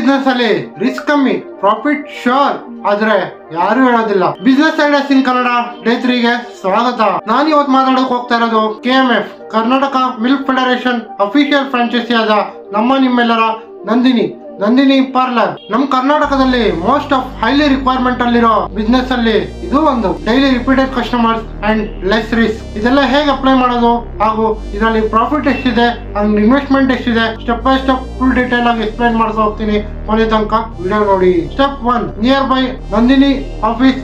Business ಅಲ್ಲಿ risk ಕಮ್ಮಿ, profit sure, ಆದ್ರೆ ಯಾರು ಹೇಳೋದಿಲ್ಲ. Business ideas in Kannada day 3 ಗೆ ಸ್ವಾಗತ. ನಾನು ಇವತ್ತು ಮಾತಾಡೋಕೆ ಹೋಗ್ತಾ ಇರೋದು KMF Karnataka milk federation official franchise ಆದ ನಿಮ್ಮೆಲ್ಲರ ನಂದಿನಿ ಪಾರ್ಲರ್. ನಮ್ ಕರ್ನಾಟಕದಲ್ಲಿ ಮೋಸ್ಟ್ ಆಫ್ ಹೈಲಿ ರಿಕ್ವೈರ್ಮೆಂಟ್ ಅಲ್ಲಿರೋ ಬಿಸ್ನೆಸ್ ಅಲ್ಲಿ ಇದು ಒಂದು. Daily repeated customers and less risk. ಇದೆಲ್ಲ ಹೇಗೆ ಅಪ್ಲೈ ಮಾಡೋದು ಹಾಗೂ ಇದರಲ್ಲಿ ಪ್ರಾಫಿಟ್ ಎಷ್ಟಿದೆ ಅಂಡ್ ಇನ್ವೆಸ್ಟ್ಮೆಂಟ್ ಎಷ್ಟಿದೆ, step by step full detail ಆಗಿ ಎಕ್ಸ್ಪ್ಲೈನ್ ಮಾಡ್ತಾ ಹೋಗ್ತೀನಿ. ಕೊನೆ ತನಕ ವಿಡಿಯೋ ನೋಡಿ. Step 1, near by Nandini office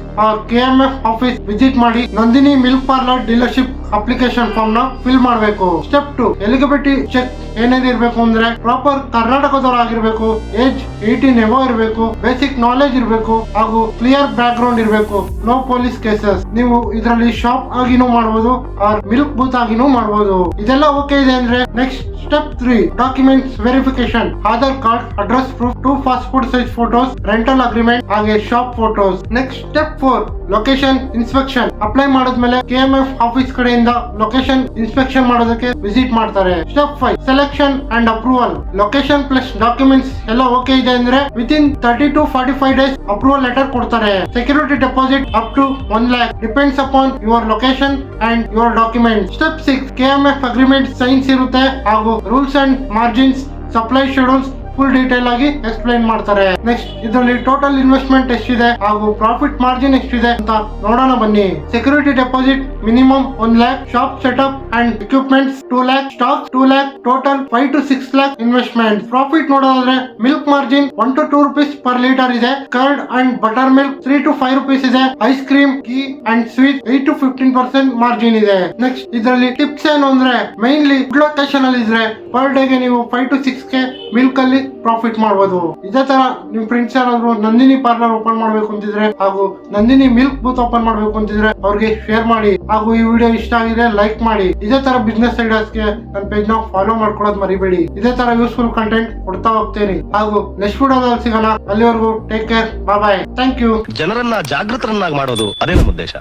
KMF office visit ಮಾಡಿ Nandini milk parlour dealership application form ನ ಫಿಲ್ ಮಾಡಬೇಕು. ಸ್ಟೆಪ್ 2, ಎಲಿಜಿಬಿಲಿಟಿ ಚೆಕ್ ಏನೇನಿರ್ಬೇಕು ಅಂದ್ರೆ ಪ್ರಾಪರ್ ಕರ್ನಾಟಕದವರಾಗಿರ್ಬೇಕು, ಏಜ್ 18 ಎಬೋ ಇರಬೇಕು, ಬೇಸಿಕ್ ನಾಲೆಜ್ ಇರಬೇಕು ಹಾಗೂ ಕ್ಲಿಯರ್ ಬ್ಯಾಕ್ ಗ್ರೌಂಡ್ ಇರಬೇಕು, ನೋ ಪೊಲೀಸ್ ಕೇಸಸ್. ನೀವು ಇದರಲ್ಲಿ ಶಾಪ್ ಆಗಿನೂ ಮಾಡಬಹುದು ಆರ್ ಮಿಲ್ಕ್ ಬೂತ್ ಆಗಿನೂ ಮಾಡಬಹುದು. ಇದೆಲ್ಲ ಓಕೆ ಇದೆ ಅಂದ್ರೆ next step 3, documents verification, Aadhaar card, address proof, 2 passport size photos, rental agreement ಹಾಗೆ shop photos. Next step 4, location inspection. Apply ಮಾಡಿದ್ಮೇಲೆ KMF ಆಫೀಸ್ ಕಡೆಯಿಂದ ಲೊಕೇಶನ್ ಇನ್ಸ್ಪೆಕ್ಷನ್ ಮಾಡೋದಕ್ಕೆ ವಿಸಿಟ್ ಮಾಡ್ತಾರೆ. Step 5, selection and approval. Location plus documents ಎಲ್ಲ okay ಇದೆ ಅಂದ್ರೆ within 30 to 45 days approval letter ಕೊಡ್ತಾರೆ. Security deposit up to 1 lakh depends upon your location and your document. Step 6, KMF agreement signs ಇರುತ್ತೆ ಹಾಗೂ rules and margins, supply schedules full detail ಆಗಿ explain ಮಾಡ್ತಾರೆ. Next ಇದರಲ್ಲಿ total investment ಎಷ್ಟಿದೆ ಹಾಗೂ profit margin ಎಷ್ಟಿದೆ ಅಂತ ನೋಡೋಣ ಬನ್ನಿ. Security deposit minimum 1 lakh, shop setup and equipments 2 lakh, stock 2 lakh, total 5 to 6 lakh investment. Profit ನೋಡೋದಾದ್ರೆ milk margin 1 to 2 rupees per litre ಇದೆ. Curd and buttermilk 3 to 5 rupees ಇದೆ. Ice cream, ghee and sweet 8 to 15% margin ಇದೆ. Next ಇದರಲ್ಲಿ tips ಏನು ಅಂದ್ರೆ mainly food location ಅಲ್ಲಿ ಇದ್ರೆ per ಡೇಗೆ ನೀವು 5 to 6K ಮಿಲ್ಕ್ ಅಲ್ಲಿ ಪ್ರಾಫಿಟ್ ಮಾಡಬಹುದು. ಇದೇ ತರ ನಿಮ್ ಫ್ರೆಂಡ್ಸ್ ಯಾರಾದ್ರೂ ನಂದಿನಿ ಪಾರ್ಲರ್ ಓಪನ್ ಮಾಡ್ಬೇಕು ಅಂತಿದ್ರೆ ಹಾಗೂ ನಂದಿನಿ ಮಿಲ್ಕ್ ಬೂತ್ ಓಪನ್ ಮಾಡ್ಬೇಕು ಅಂತಿದ್ರೆ ಅವ್ರಿಗೆ ಶೇರ್ ಮಾಡಿ ಹಾಗೂ ಈ ವಿಡಿಯೋ ಇಷ್ಟ ಆಗಿದೆ ಲೈಕ್ ಮಾಡಿ. ಇದೇ ತರ ಬಿಸ್ನೆಸ್ ಐಡಿಯಾಸ್ಗೆ ನನ್ನ ಪೇಜ್ ನ ಫಾಲೋ ಮಾಡ್ಕೊಳ್ಳೋದು ಮರಿಬೇಡಿ. ಇದೇ ತರ ಯೂಸ್ಫುಲ್ ಕಂಟೆಂಟ್ ಕೊಡ್ತಾ ಹೋಗ್ತೇನೆ ಹಾಗೂ ನೆಕ್ಸ್ಟ್ ವಿಡಿಯೋದಲ್ಲಿ ಸಿಗೋಣ. ಅಲ್ಲಿವರೆಗೂ take care, bye. Thank you. ಜನರನ್ನ ಜಾಗೃತರನ್ನಾಗಿ ಮಾಡೋದು ಅದೇ ನಮ್ಮ ಉದ್ದೇಶ.